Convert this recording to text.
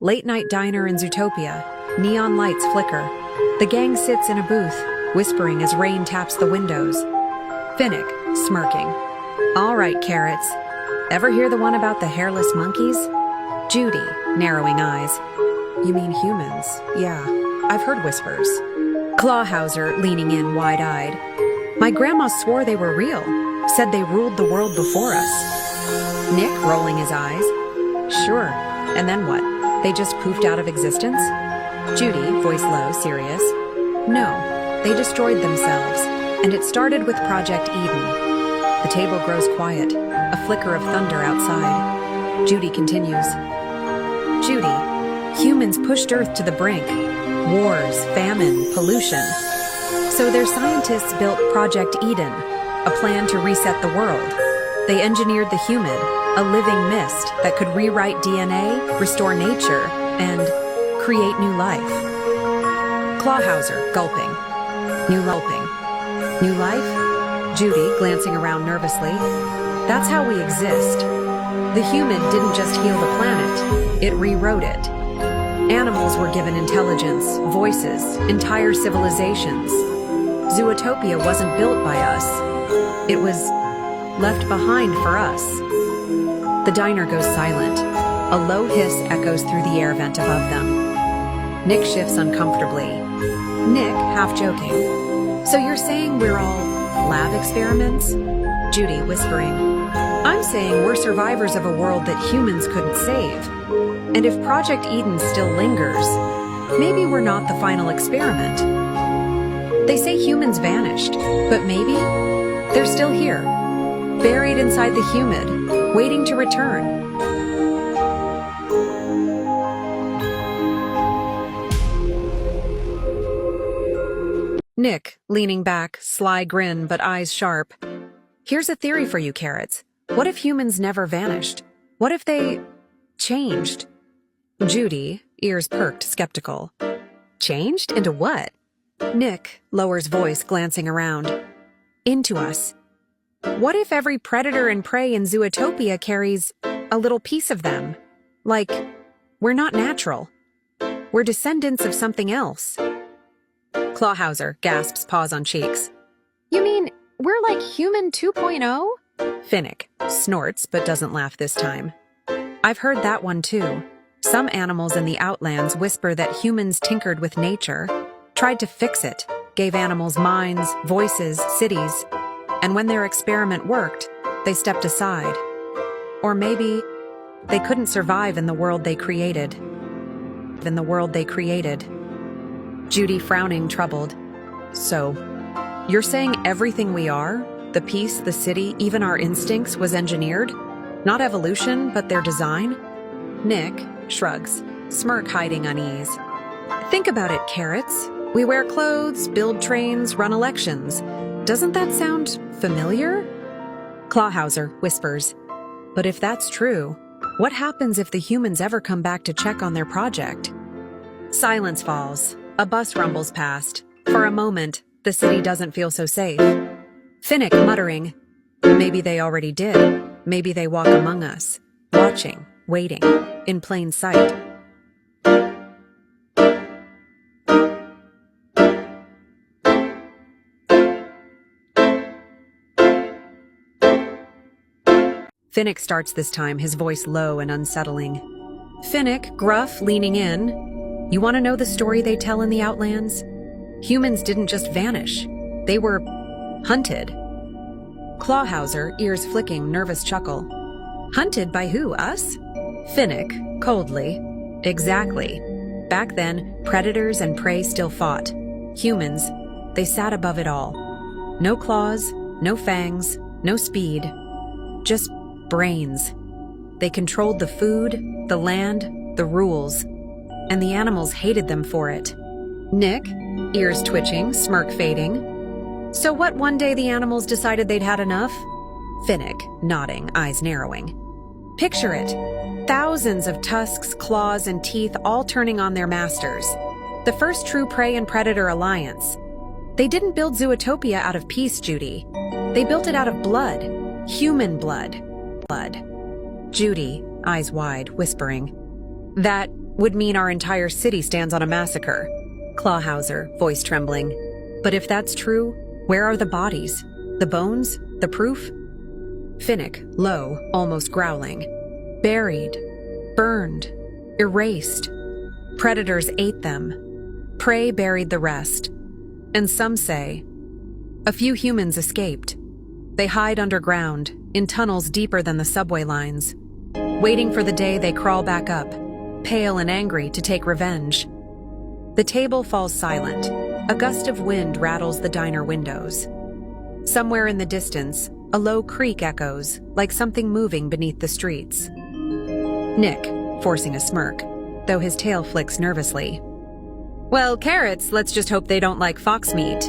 Late night diner in Zootopia. Neon lights flicker. The gang sits in a booth, whispering as rain taps the windows. Finnick, smirking. All right, carrots. Ever hear the one about the hairless monkeys? Judy, narrowing eyes. You mean humans? Yeah, I've heard whispers. Clawhauser, leaning in wide-eyed. My grandma swore they were real, said they ruled the world before us. Nick, rolling his eyes. Sure, and then what? They just poofed out of existence? Judy, voice low, serious. No, they destroyed themselves, and it started with Project Eden. The table grows quiet, a flicker of thunder outside. Judy continues. Judy, humans pushed Earth to the brink. Wars, famine, pollution. So their scientists built Project Eden, a plan to reset the world. They engineered the human, a living mist that could rewrite DNA, restore nature, and create new life. Clawhauser, gulping. New life? Judy, glancing around nervously. That's how we exist. The human didn't just heal the planet, it rewrote it. Animals were given intelligence, voices, entire civilizations. Zootopia wasn't built by us. It was left behind for us. The diner goes silent. A low hiss echoes through the air vent above them. Nick shifts uncomfortably. Nick, half joking. So you're saying we're all lab experiments? Judy, whispering. I'm saying we're survivors of a world that humans couldn't save. And if Project Eden still lingers, maybe we're not the final experiment. They say humans vanished, but maybe they're still here, buried inside the humid, waiting to return. Nick, leaning back, sly grin but eyes sharp. Here's a theory for you, carrots. What if humans never vanished? What if they changed? Judy, ears perked, skeptical. Changed? Into what? Nick, lowers voice, glancing around. Into us. What if every predator and prey in Zootopia carries a little piece of them? Like, we're not natural. We're descendants of something else. Clawhauser gasps, paws on cheeks. You mean we're like human 2.0? Finnick snorts but doesn't laugh this time. I've heard that one too. Some animals in the outlands whisper that humans tinkered with nature, tried to fix it, gave animals minds, voices, cities, and when their experiment worked, they stepped aside. Or maybe they couldn't survive in the world they created. Judy, frowning, troubled. So, you're saying everything we are, the peace, the city, even our instincts, was engineered? Not evolution, but their design? Nick shrugs, smirk hiding unease. Think about it, carrots. We wear clothes, build trains, run elections. Doesn't that sound familiar? Clawhauser whispers. But if that's true, what happens if the humans ever come back to check on their project? Silence falls. A bus rumbles past. For a moment, the city doesn't feel so safe. Finnick muttering, maybe they already did. Maybe they walk among us, watching, waiting, in plain sight. Finnick starts this time, his voice low and unsettling. Finnick, gruff, leaning in. You want to know the story they tell in the Outlands? Humans didn't just vanish. They were hunted. Clawhauser, ears flicking, nervous chuckle. Hunted by who, us? Finnick, coldly. Exactly. Back then, predators and prey still fought. Humans, they sat above it all. No claws, no fangs, no speed. Just brains. They controlled the food, the land, the rules. And the animals hated them for it. Nick, ears twitching, smirk fading. So what, one day the animals decided they'd had enough? Finnick, nodding, eyes narrowing. Picture it. Thousands of tusks, claws, and teeth all turning on their masters. The first true prey and predator alliance. They didn't build Zootopia out of peace, Judy. They built it out of blood. Human blood. Judy, eyes wide, whispering. That would mean our entire city stands on a massacre. Clawhauser, voice trembling. But if that's true, where are the bodies? The bones? The proof? Finnick, low, almost growling. Buried. Burned. Erased. Predators ate them. Prey buried the rest. And some say, a few humans escaped. They hide underground, in tunnels deeper than the subway lines, waiting for the day they crawl back up, pale and angry to take revenge. The table falls silent. A gust of wind rattles the diner windows. Somewhere in the distance, a low creak echoes, like something moving beneath the streets. Nick, forcing a smirk, though his tail flicks nervously. Well, carrots, let's just hope they don't like fox meat.